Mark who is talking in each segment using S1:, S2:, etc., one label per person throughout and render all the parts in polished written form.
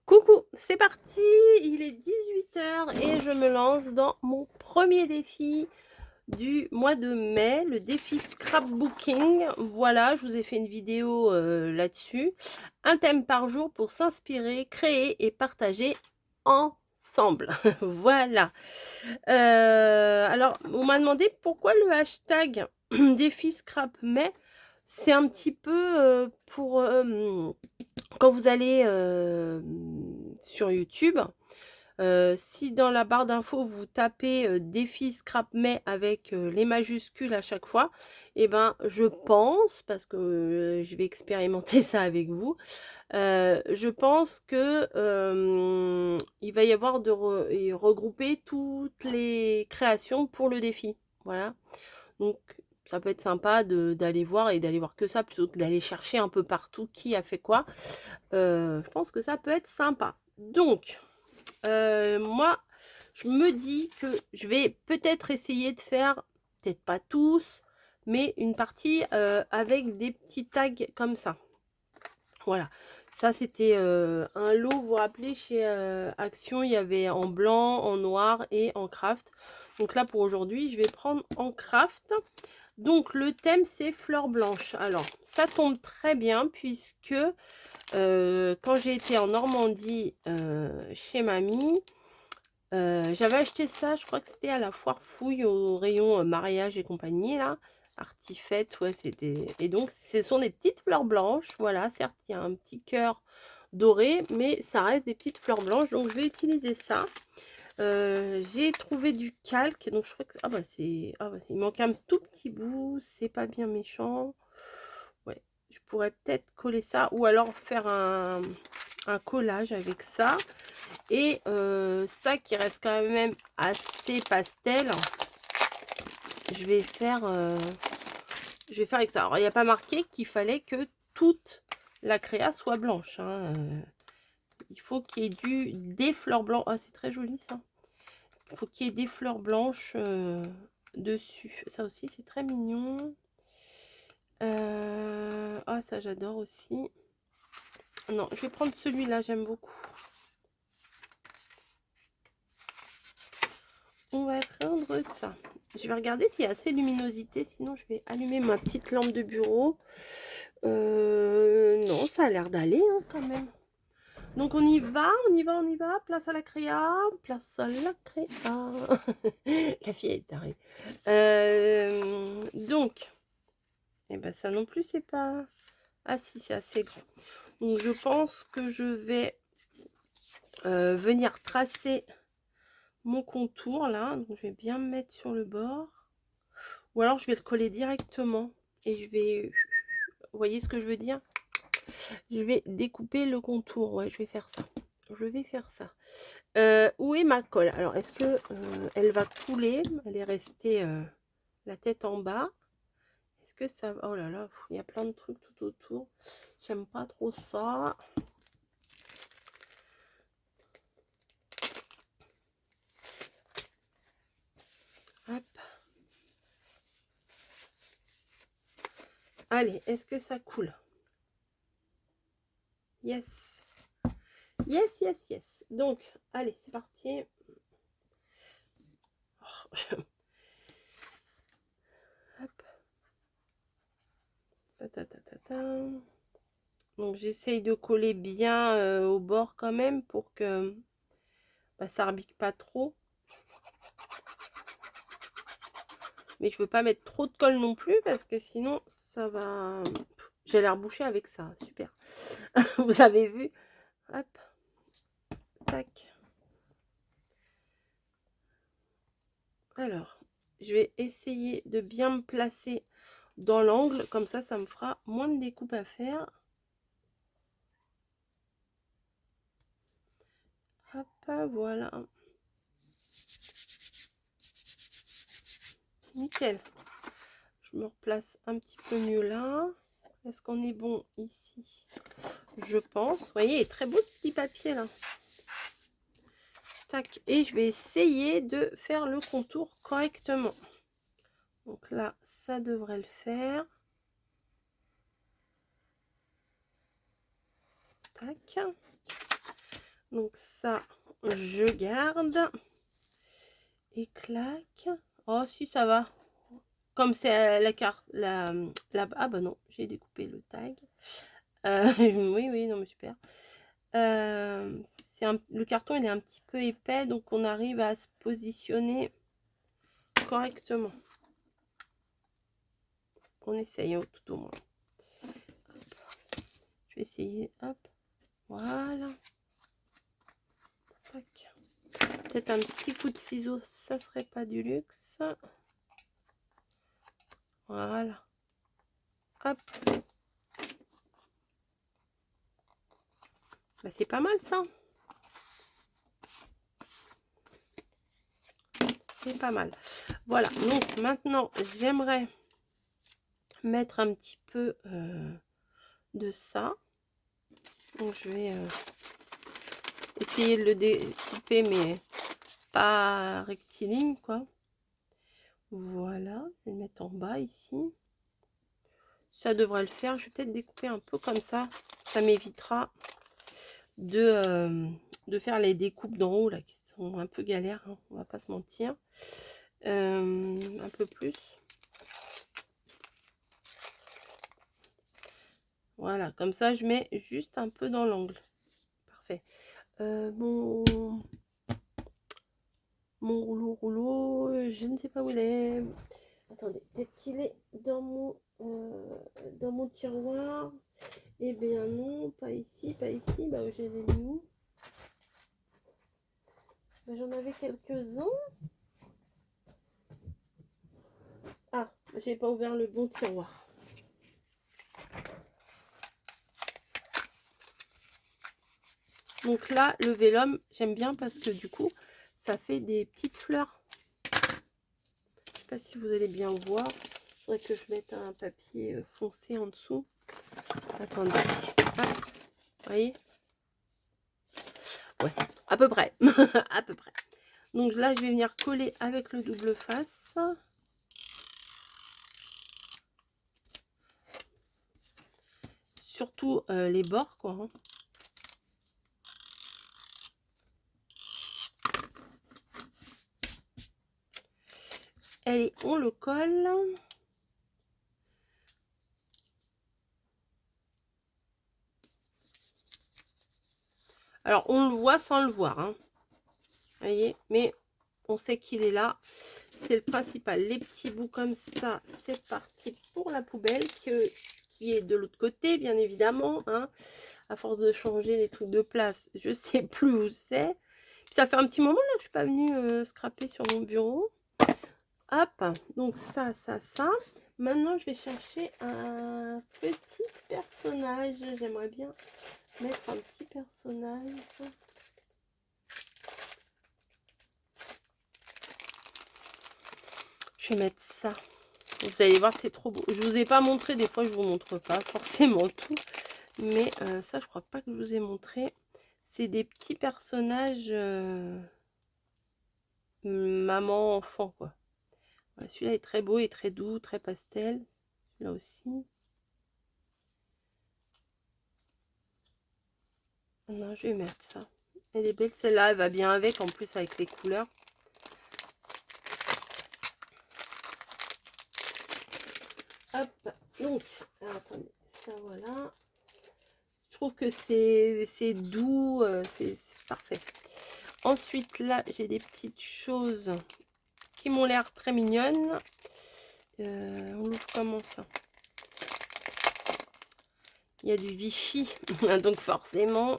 S1: Coucou, c'est parti, il est 18 h et je me lance dans mon premier défi du mois de mai, le défi scrapbooking. Voilà, je vous ai fait une vidéo là-dessus. Un thème par jour pour s'inspirer, créer et partager ensemble. Voilà. Alors, on m'a demandé pourquoi le hashtag défi scrap mai. C'est un petit peu pour quand vous allez sur YouTube, si dans la barre d'infos vous tapez défi scrap mai avec les majuscules à chaque fois, et ben je pense, parce que je vais expérimenter ça avec vous, je pense que il va y avoir et regrouper toutes les créations pour le défi. Voilà. Donc ça peut être sympa d'aller voir et d'aller voir que ça plutôt que d'aller chercher un peu partout qui a fait quoi. Je pense que ça peut être sympa. Donc, moi, je me dis que je vais peut-être essayer de faire, peut-être pas tous, mais une partie avec des petits tags comme ça. Voilà. Ça, c'était un lot, vous vous rappelez, chez Action, il y avait en blanc, en noir et en craft. Donc là, pour aujourd'hui, je vais prendre en craft. Donc, le thème, c'est fleurs blanches. Alors, ça tombe très bien puisque quand j'ai été en Normandie chez mamie, j'avais acheté ça, je crois que c'était à la foire fouille au rayon mariage et compagnie là, artifête, ouais c'était. Et donc ce sont des petites fleurs blanches, voilà, certes il y a un petit cœur doré, mais ça reste des petites fleurs blanches, donc je vais utiliser ça. J'ai trouvé du calque, donc je crois que ah bah c'est il manque un tout petit bout, c'est pas bien méchant. Ouais, je pourrais peut-être coller ça ou alors faire un collage avec ça. Et ça qui reste quand même assez pastel, je vais faire avec ça. Alors il n'y a pas marqué qu'il fallait que toute la créa soit blanche, hein. Il faut qu'il y ait des fleurs blanches. Ah, c'est très joli ça. Il faut qu'il y ait des fleurs blanches dessus. Ça aussi c'est très mignon. Ah, ça j'adore aussi. Non, je vais prendre celui-là, j'aime beaucoup. On va prendre ça. Je vais regarder s'il y a assez de luminosité, sinon je vais allumer ma petite lampe de bureau. Non, ça a l'air d'aller hein, quand même. Donc on y va, on y va, on y va. Place à la créa, place à la créa. La fille est tarée. Donc, et ben ça non plus c'est pas... Ah si, c'est assez grand. Donc je pense que je vais venir tracer mon contour là. Donc je vais bien me mettre sur le bord. Ou alors je vais le coller directement et je vais... Vous voyez ce que je veux dire? Je vais découper le contour. Ouais, je vais faire ça. Je vais faire ça. Où est ma colle? Alors, est-ce que elle va couler? Elle est restée la tête en bas. Est-ce que ça va? Oh là là, il y a plein de trucs tout autour. J'aime pas trop ça. Hop. Allez, est-ce que ça coule? Yes. Yes, yes, yes. Donc, allez, c'est parti. Oh, hop. Ta, ta, ta, ta, ta. Donc, j'essaye de coller bien au bord quand même pour que ça rebique pas trop. Mais je veux pas mettre trop de colle non plus parce que sinon ça va... J'ai l'air bouché avec ça. Super. Vous avez vu? Hop. Tac. Alors, je vais essayer de bien me placer dans l'angle. Comme ça me fera moins de découpe à faire. Hop, voilà. Nickel. Je me replace un petit peu mieux là. Est-ce qu'on est bon ici? Je pense. Vous voyez, il est très beau ce petit papier là. Tac. Et je vais essayer de faire le contour correctement. Donc là, ça devrait le faire. Tac. Donc ça, je garde. Et clac. Oh, si, ça va. Comme c'est la carte, ah bah non, j'ai découpé le tag. Oui, oui, non, mais super. Le carton, il est un petit peu épais, donc on arrive à se positionner correctement. On essaye, hein, tout au moins. Hop. Je vais essayer, hop, voilà. Peut-être un petit coup de ciseau, ça serait pas du luxe. Voilà. Hop. Bah, c'est pas mal ça. C'est pas mal. Voilà, donc maintenant j'aimerais mettre un petit peu de ça. Donc je vais essayer de le découper, mais pas rectiligne, quoi. Voilà, je vais le mettre en bas ici. Ça devrait le faire. Je vais peut-être découper un peu comme ça. Ça m'évitera de faire les découpes d'en haut là qui sont un peu galères, hein, on va pas se mentir. Un peu plus. Voilà, comme ça je mets juste un peu dans l'angle. Parfait. Mon rouleau, je ne sais pas où il est. Attendez, peut-être qu'il est dans mon tiroir. Eh bien non, pas ici, pas ici. Bah je les ai mis où? Bah, j'en avais quelques-uns. Ah, j'ai pas ouvert le bon tiroir. Donc là, le vélum, j'aime bien parce que du coup, ça fait des petites fleurs. Je sais pas si vous allez bien voir. Il faudrait que je mette un papier foncé en dessous. Attendez. Hop. Vous voyez? Ouais, à peu près. À peu près. Donc là, je vais venir coller avec le double face. Surtout les bords, quoi. Hein. Et on le colle. Alors, on le voit sans le voir. Hein. Vous voyez? Mais on sait qu'il est là. C'est le principal. Les petits bouts comme ça, c'est parti pour la poubelle qui est de l'autre côté, bien évidemment. Hein. À force de changer les trucs de place, je sais plus où c'est. Puis ça fait un petit moment là que je suis pas venue scraper sur mon bureau. Hop, donc ça. Maintenant, je vais chercher un petit personnage. J'aimerais bien mettre un petit personnage. Je vais mettre ça. Vous allez voir, c'est trop beau. Je vous ai pas montré, des fois je vous montre pas forcément tout. Mais ça, je crois pas que je vous ai montré. C'est des petits personnages maman-enfant, quoi. Voilà, celui-là est très beau et très doux, très pastel. Celui-là aussi. Non, je vais mettre ça. Elle est belle, celle-là, elle va bien avec, en plus avec les couleurs. Hop, donc, alors, attendez, ça voilà. Je trouve que c'est doux, c'est parfait. Ensuite, là, j'ai des petites choses qui m'ont l'air très mignonnes. On l'ouvre comment ça? Il y a du Vichy, donc forcément,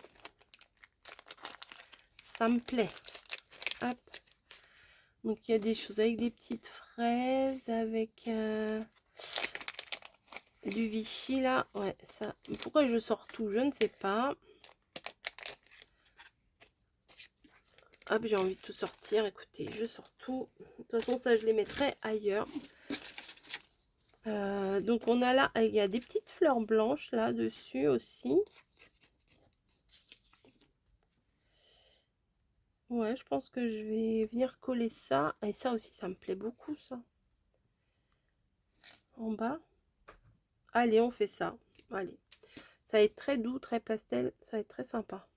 S1: ça me plaît. Hop. Donc, il y a des choses avec des petites fraises, avec du Vichy, là. Ouais, ça. Pourquoi je sors tout? Je ne sais pas. Hop, j'ai envie de tout sortir. Écoutez, je sors tout. De toute façon, ça, je les mettrai ailleurs. Donc, on a là, il y a des petites fleurs blanches là-dessus aussi. Ouais, je pense que je vais venir coller ça. Et ça aussi, ça me plaît beaucoup, ça. En bas. Allez, on fait ça. Allez. Ça va être très doux, très pastel. Ça va être très sympa.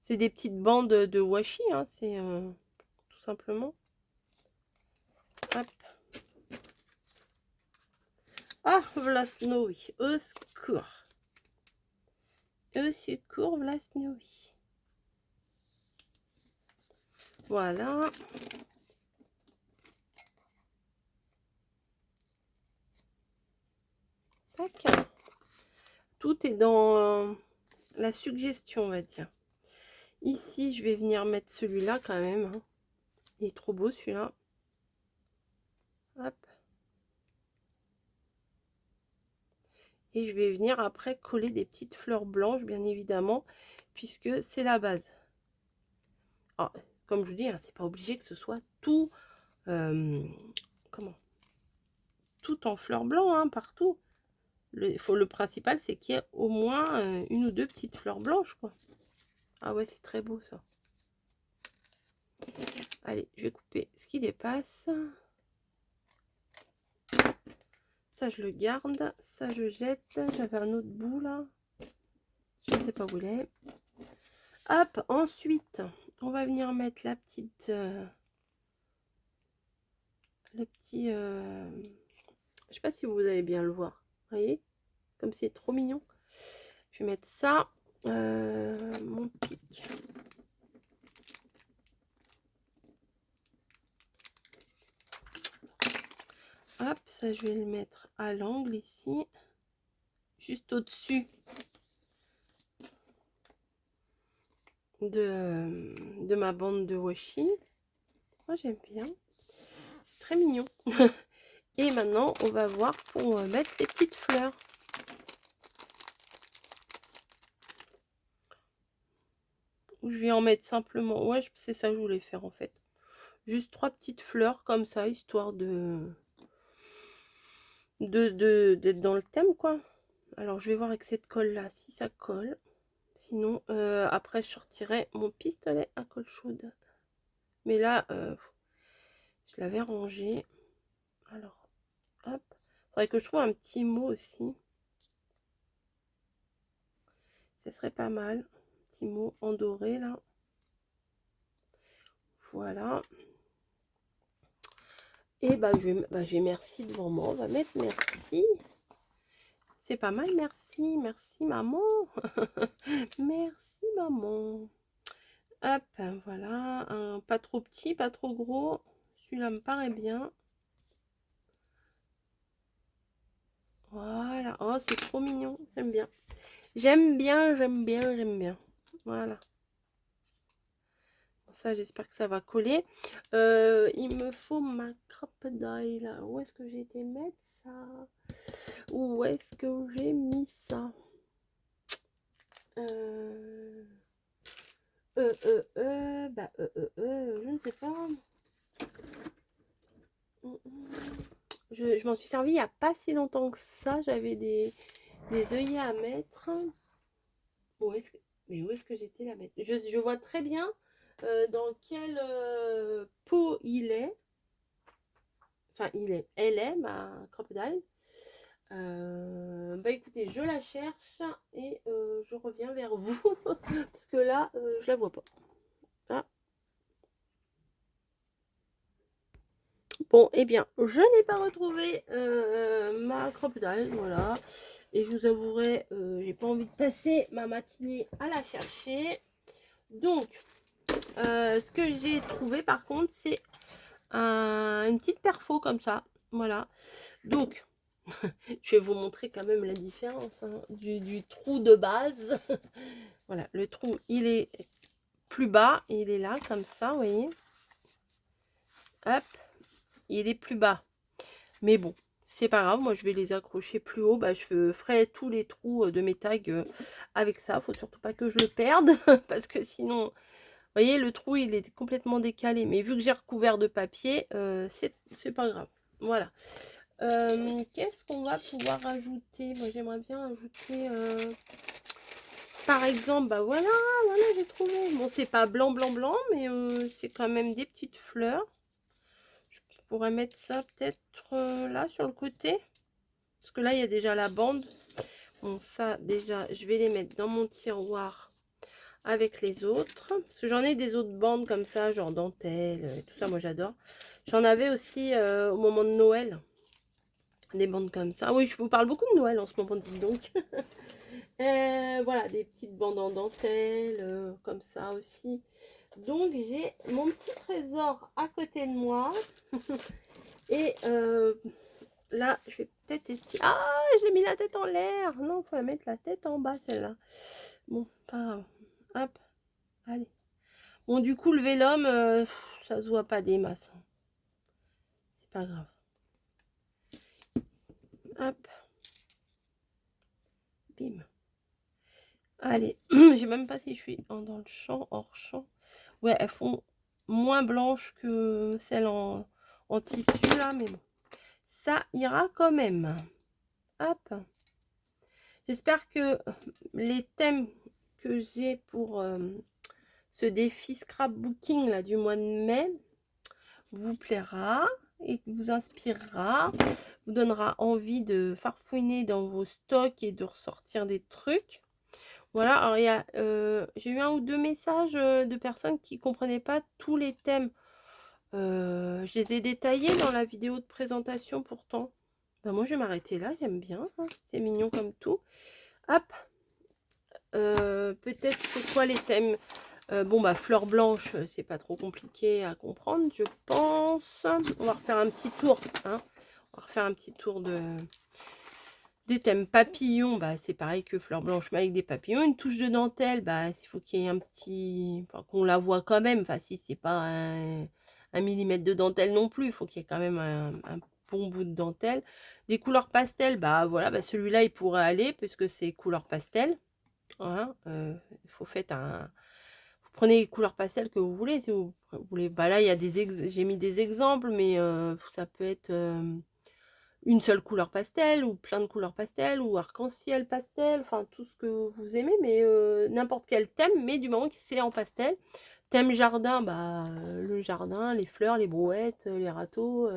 S1: C'est des petites bandes de washi, hein, c'est tout simplement. Hop. Ah, voilà Snowy. Au secours. Au secours, voilà Snowy. Voilà. Tac. Tout est dans la suggestion, on va dire. Ici, je vais venir mettre celui-là quand même. Hein. Il est trop beau celui-là. Hop. Et je vais venir après coller des petites fleurs blanches, bien évidemment, puisque c'est la base. Alors, comme je vous dis, hein, c'est pas obligé que ce soit tout, comment, tout en fleurs blancs, hein, partout. Le principal, c'est qu'il y ait au moins une ou deux petites fleurs blanches, quoi. Ah ouais, c'est très beau ça. Allez, je vais couper ce qui dépasse. Ça, je le garde. Ça, je jette. J'avais un autre bout là. Je ne sais pas où il est. Hop, ensuite, on va venir mettre la petite... le petit... je sais pas si vous allez bien le voir. Vous voyez? Comme c'est trop mignon. Je vais mettre ça. Mon pic. Hop, ça je vais le mettre à l'angle ici. Juste au-dessus de ma bande de washi. Moi j'aime bien. C'est très mignon. Et maintenant on va voir pour mettre les petites fleurs. Je vais en mettre simplement. Ouais, c'est ça que je voulais faire en fait. Juste 3 petites fleurs comme ça, histoire d'être dans le thème quoi. Alors je vais voir avec cette colle là si ça colle. Sinon après je sortirai mon pistolet à colle chaude. Mais là je l'avais rangé. Alors hop. Faudrait que je trouve un petit mot aussi. Ce serait pas mal. Petit mot en doré là. Voilà. Et bah j'ai merci devant moi. On va mettre merci. C'est pas mal, merci. Merci maman. Merci maman. Hop, voilà. Pas trop petit, pas trop gros. Celui-là me paraît bien. Voilà. Oh, c'est trop mignon. J'aime bien. J'aime bien, j'aime bien, j'aime bien. Voilà. Ça, j'espère que ça va coller. Il me faut ma crocodile là. Où est-ce que j'ai été mettre ça? Où est-ce que j'ai mis ça? Je ne sais pas. Je m'en suis servi il n'y a pas si longtemps que ça. J'avais des œillets à mettre. Mais où est-ce que j'étais la mettre? Je vois très bien dans quel pot il est. Enfin, elle est ma crocodile. Bah écoutez, je la cherche et je reviens vers vous parce que là, je la vois pas. Ah. Bon, eh bien, je n'ai pas retrouvé ma crocodile, voilà. Et je vous avouerai, j'ai pas envie de passer ma matinée à la chercher. Donc, ce que j'ai trouvé par contre, c'est une petite perfo comme ça, voilà. Donc, je vais vous montrer quand même la différence hein, du trou de base. Voilà, le trou, il est plus bas, il est là comme ça, vous voyez. Hop, il est plus bas. Mais bon, c'est pas grave, moi je vais les accrocher plus haut. Bah, je ferai tous les trous de mes tags avec ça. Faut surtout pas que je le perde parce que sinon, vous voyez, le trou il est complètement décalé. Mais vu que j'ai recouvert de papier, c'est pas grave. Voilà. Qu'est-ce qu'on va pouvoir ajouter? Moi j'aimerais bien ajouter par exemple, bah voilà, j'ai trouvé. Bon, c'est pas blanc, blanc, blanc, mais c'est quand même des petites fleurs. Je pourrais mettre ça peut-être là sur le côté. Parce que là, il y a déjà la bande. Bon, ça, déjà, je vais les mettre dans mon tiroir avec les autres. Parce que j'en ai des autres bandes comme ça, genre dentelle, et tout ça, moi j'adore. J'en avais aussi au moment de Noël, des bandes comme ça. Oui, je vous parle beaucoup de Noël en ce moment, dis donc. Voilà, des petites bandes en dentelle, comme ça aussi. Donc j'ai mon petit trésor à côté de moi. Et là, je vais peut-être essayer. Ah, j'ai mis la tête en l'air. Non, il faut la mettre la tête en bas, celle-là. Bon, pas grave. Hop, allez. Bon, du coup, le vélum, ça se voit pas des masses. C'est pas grave. Hop. Bim. Allez. Je sais même pas si je suis dans le champ, hors champ. Ouais, elles font moins blanches que celles en tissu, là. Mais bon, ça ira quand même. Hop. J'espère que les thèmes que j'ai pour ce défi scrapbooking là, du mois de mai vous plaira et vous inspirera, vous donnera envie de farfouiner dans vos stocks et de ressortir des trucs. Voilà, alors il y a, j'ai eu 1 ou 2 messages de personnes qui ne comprenaient pas tous les thèmes. Je les ai détaillés dans la vidéo de présentation pourtant. Ben, moi je vais m'arrêter là, j'aime bien, hein, c'est mignon comme tout. Hop, peut-être c'est quoi les thèmes? Bon, bah, fleur blanche, c'est pas trop compliqué à comprendre, je pense. On va refaire un petit tour, hein. On va refaire un petit tour des thèmes papillons. Bah, c'est pareil que fleur blanche, mais avec des papillons. Une touche de dentelle, bah, il faut qu'il y ait un petit... Enfin, qu'on la voit quand même. Enfin, si c'est pas un millimètre de dentelle non plus, il faut qu'il y ait quand même un bon bout de dentelle. Des couleurs pastel, bah, voilà, bah, celui-là, il pourrait aller, puisque c'est couleur pastel. Voilà, il faut faire vous prenez les couleurs pastel que vous voulez, si vous voulez. Bah là, il y a j'ai mis des exemples, mais ça peut être une seule couleur pastel, ou plein de couleurs pastel, ou arc-en-ciel pastel, enfin tout ce que vous aimez, mais n'importe quel thème, mais du moment que c'est en pastel. Thème jardin, bah le jardin, les fleurs, les brouettes, les râteaux,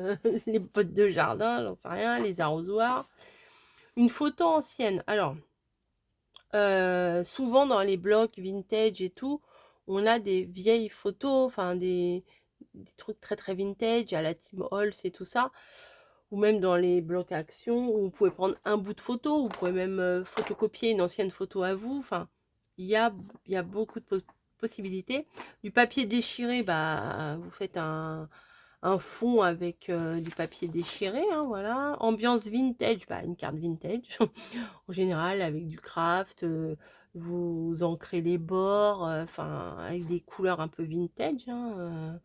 S1: les pottes de jardin, j'en sais rien, les arrosoirs. Une photo ancienne. Alors, souvent dans les blocs vintage et tout, on a des vieilles photos, enfin des trucs très très vintage à la Tim Holtz et tout ça, ou même dans les blocs action où vous pouvez prendre un bout de photo, vous pouvez même photocopier une ancienne photo à vous. Enfin, il y a beaucoup de possibilités. Du papier déchiré, bah vous faites un fond avec du papier déchiré, hein, voilà. Ambiance vintage, bah une carte vintage en général avec du craft, vous ancrez les bords, enfin avec des couleurs un peu vintage, hein,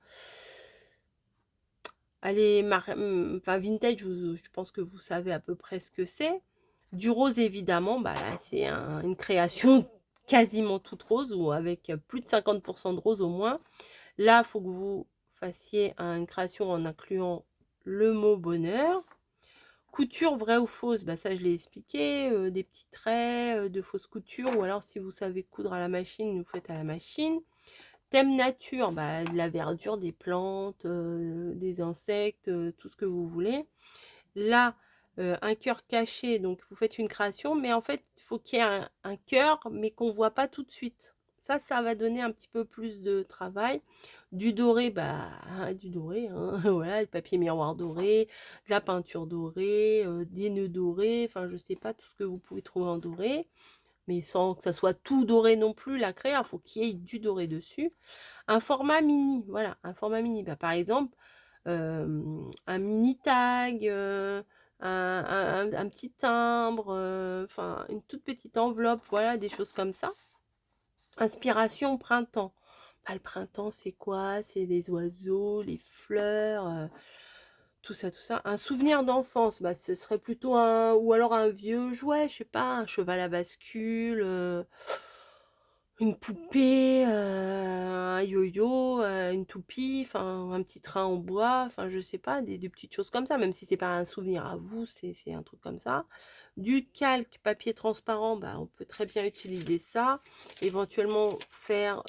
S1: allez, enfin vintage, je pense que vous savez à peu près ce que c'est. Du rose évidemment, bah là c'est une création quasiment toute rose, ou avec plus de 50% de rose au moins. Là, il faut que vous fassiez une création en incluant le mot bonheur. Couture vraie ou fausse, bah ça je l'ai expliqué, des petits traits, de fausses coutures, ou alors si vous savez coudre à la machine, vous faites à la machine. Thème nature, bah, de la verdure, des plantes, des insectes, tout ce que vous voulez. Là, un cœur caché, donc vous faites une création, mais en fait, il faut qu'il y ait un cœur, mais qu'on ne voit pas tout de suite. Ça va donner un petit peu plus de travail. Du doré, bah, du doré, hein, voilà, du papier miroir doré, de la peinture dorée, des nœuds dorés, enfin, je sais pas tout ce que vous pouvez trouver en doré, mais sans que ça soit tout doré non plus, la créa, il faut qu'il y ait du doré dessus. Un format mini, voilà, un format mini. Bah, par exemple, un mini tag, un petit timbre, enfin une toute petite enveloppe, voilà, des choses comme ça. Inspiration printemps. Bah, le printemps, c'est quoi? C'est les oiseaux, les fleurs, tout ça, tout ça. Un souvenir d'enfance, bah, ce serait plutôt ou alors un vieux jouet, je sais pas, un cheval à bascule, une poupée, un yo-yo, une toupie, enfin un petit train en bois, enfin je sais pas, des petites choses comme ça, même si c'est pas un souvenir à vous, c'est un truc comme ça. Du calque, papier transparent, bah, on peut très bien utiliser ça. Éventuellement faire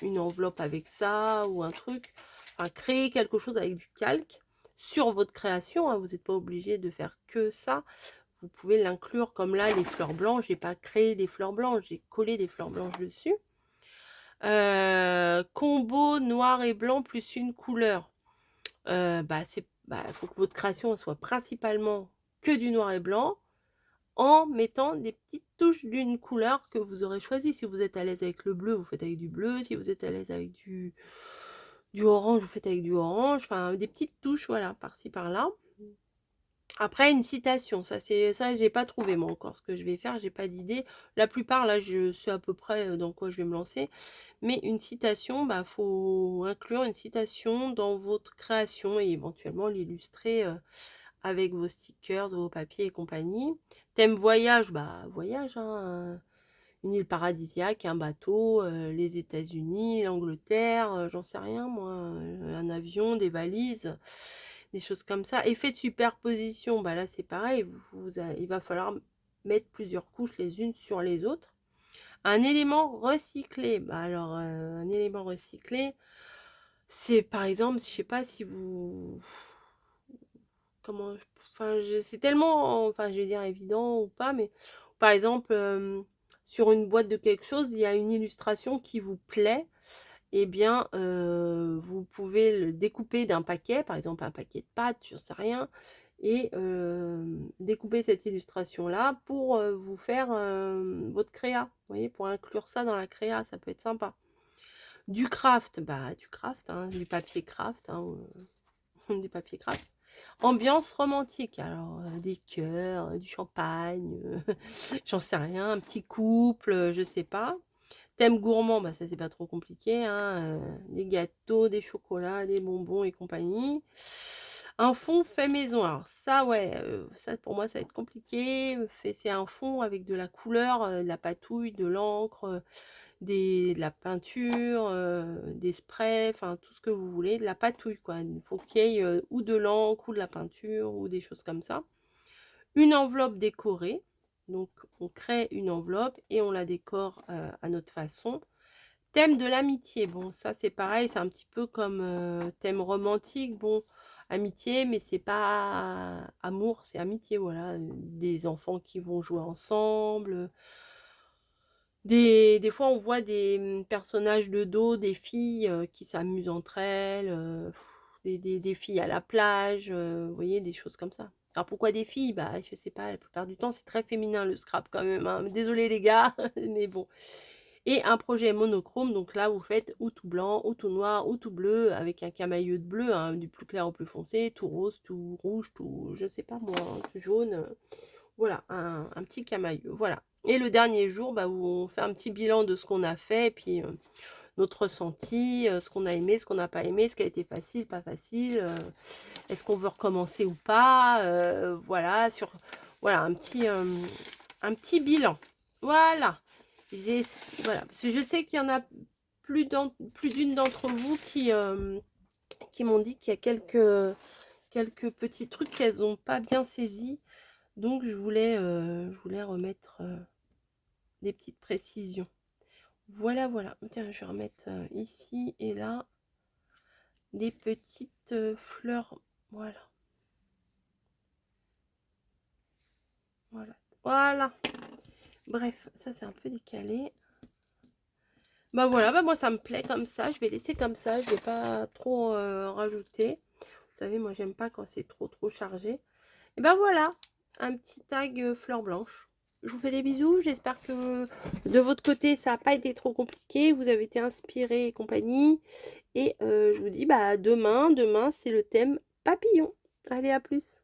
S1: une enveloppe avec ça ou un truc. Enfin, créer quelque chose avec du calque sur votre création, hein, vous n'êtes pas obligé de faire que ça. vous pouvez l'inclure comme là, les fleurs blanches. J'ai pas créé des fleurs blanches, j'ai collé des fleurs blanches dessus. Combo noir et blanc plus une couleur. Faut que votre création soit principalement que du noir et blanc, en mettant des petites touches d'une couleur que vous aurez choisie. Si vous êtes à l'aise avec le bleu, vous faites avec du bleu. Si vous êtes à l'aise avec du orange, vous faites avec du orange. Enfin, des petites touches, voilà, par-ci, par-là. Après, une citation, ça, j'ai pas trouvé moi encore ce que je vais faire, j'ai pas d'idée. La plupart, là, je sais à peu près dans quoi je vais me lancer. Mais une citation, faut inclure une citation dans votre création et éventuellement l'illustrer avec vos stickers, vos papiers et compagnie. Thème voyage, voyage, hein, une île paradisiaque, un bateau, les États-Unis, l'Angleterre, j'en sais rien moi, un avion, des valises, des choses comme ça. Effet de superposition, là c'est pareil, il va falloir mettre plusieurs couches les unes sur les autres. Un élément recyclé, un élément recyclé, c'est par exemple, je sais pas si vous... c'est tellement, je vais dire évident ou pas, mais par exemple, sur une boîte de quelque chose, il y a une illustration qui vous plaît, et bien, vous pouvez le découper d'un paquet, par exemple un paquet de pâtes, je sais rien, et découper cette illustration-là pour vous faire votre créa, vous voyez, pour inclure ça dans la créa, ça peut être sympa. Du craft, du craft, hein, du papier craft, hein, du papier craft. Ambiance romantique, alors des cœurs, du champagne, j'en sais rien, un petit couple, je sais pas. Thème gourmand, ça c'est pas trop compliqué, hein, des gâteaux, des chocolats, des bonbons et compagnie. Un fond fait maison, alors ça ouais, ça pour moi ça va être compliqué. C'est un fond avec de la couleur, de la patouille, de l'encre, de la peinture, des sprays, enfin tout ce que vous voulez, de la patouille quoi. Il faut qu'il y ait ou de l'encre ou de la peinture ou des choses comme ça. Une enveloppe décorée, donc on crée une enveloppe et on la décore à notre façon. Thème de l'amitié, bon ça c'est pareil, c'est un petit peu comme thème romantique, bon amitié, mais c'est pas amour, c'est amitié, voilà, des enfants qui vont jouer ensemble. Des fois, on voit des personnages de dos, des filles qui s'amusent entre elles, des filles à la plage, vous voyez, des choses comme ça. Alors pourquoi des filles? Je sais pas, la plupart du temps, c'est très féminin le scrap quand même, hein. Désolée les gars, mais bon. Et un projet monochrome, donc là, vous faites ou tout blanc, ou tout noir, ou tout bleu, avec un camailleux de bleu, hein, du plus clair au plus foncé, tout rose, tout rouge, tout, je sais pas moi, tout jaune. Voilà, un petit camailleux, voilà. Et le dernier jour, où on fait un petit bilan de ce qu'on a fait, et puis notre ressenti, ce qu'on a aimé, ce qu'on n'a pas aimé, ce qui a été facile, pas facile, est-ce qu'on veut recommencer ou pas, voilà, voilà, un petit bilan. Voilà. Voilà, parce que je sais qu'il y en a plus d'une d'entre vous qui m'ont dit qu'il y a quelques petits trucs qu'elles n'ont pas bien saisis. Donc, je voulais remettre des petites précisions. Voilà, voilà. Tiens, je vais remettre ici et là des petites fleurs. Voilà. Voilà. Voilà. Bref, ça, c'est un peu décalé. Voilà, moi, ça me plaît comme ça. Je vais laisser comme ça. Je vais pas trop rajouter. Vous savez, moi, j'aime pas quand c'est trop chargé. Et voilà, un petit tag fleur blanche. Je vous fais des bisous, j'espère que de votre côté ça n'a pas été trop compliqué, vous avez été inspiré et compagnie. Et je vous dis demain c'est le thème papillon. Allez, à plus.